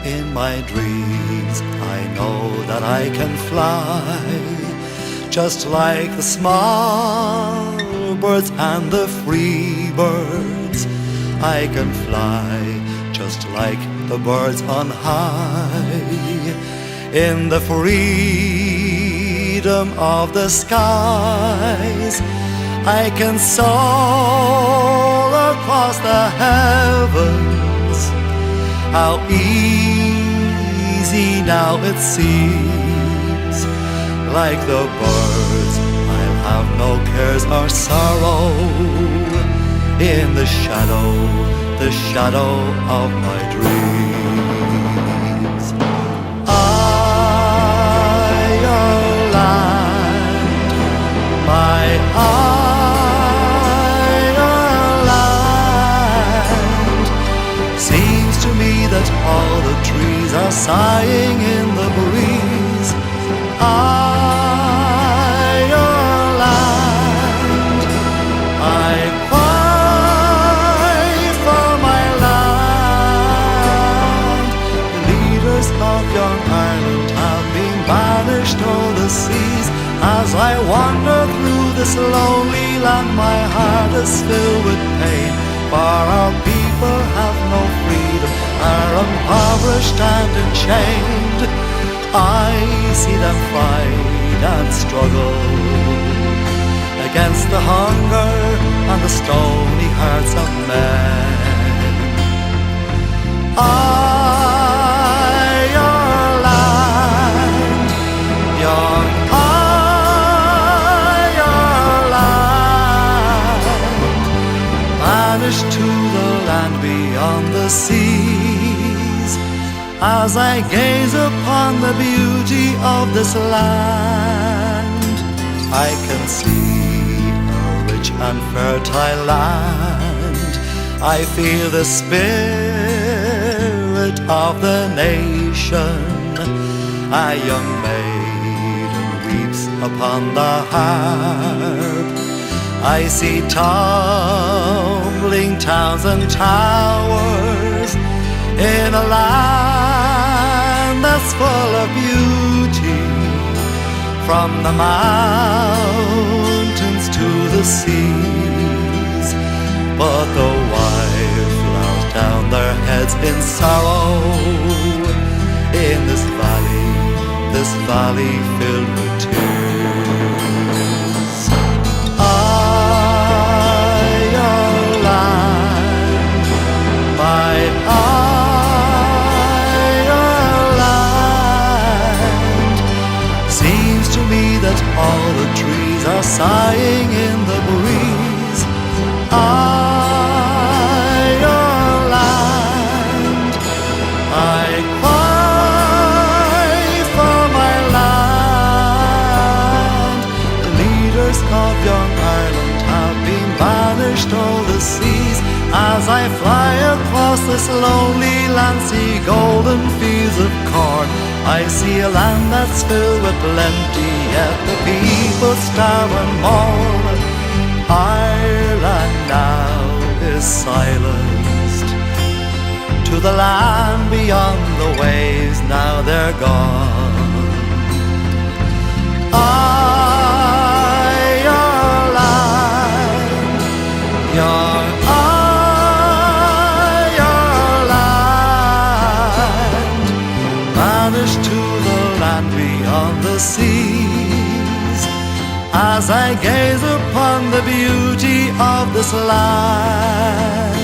In my dreams I know that I can fly, just like the small birds and the free birds. I can fly just like the birds on high, in the freedom of the skies. I can soar across the heavens. How easy now it seems. Like the birds, I'll have no cares or sorrow, in the shadow of my dreams. Ireland, my Ireland, seems to me that all the trees are sighing in the breeze. Ireland, I cry for my land. The leaders of young Ireland have been banished o'er the seas. As I wander through this lonely land, my heart is filled with pain, for our people have no freedom, are impoverished and enchained. I see them fight and struggle against the hunger and the stony hearts of men. Ireland, young Ireland, banished to the land beyond the seas. As I gaze upon the beauty of this land, I can see a rich and fertile land. I feel the spirit of the nation. A young maiden weeps upon the harp. I see tumbling towns and towers in a land that's full of beauty, from the mountains to the seas. But the wildflowers down their heads in sorrow, in this valley filled with tears. Ireland, my Ireland, seems to me that all the trees are sighing in the breeze. Ireland, I cry for my land. The leaders of young Ireland have been banished o'er the seas. As I fly across this lonely land, see golden fields of corn. I see a land that's filled with plenty, yet the people starve and mourn. Ireland now is silenced. To the land beyond the waves, now they're gone. Ireland, your Ireland, banished to the land beyond the seas. As I gaze upon the beauty of this land,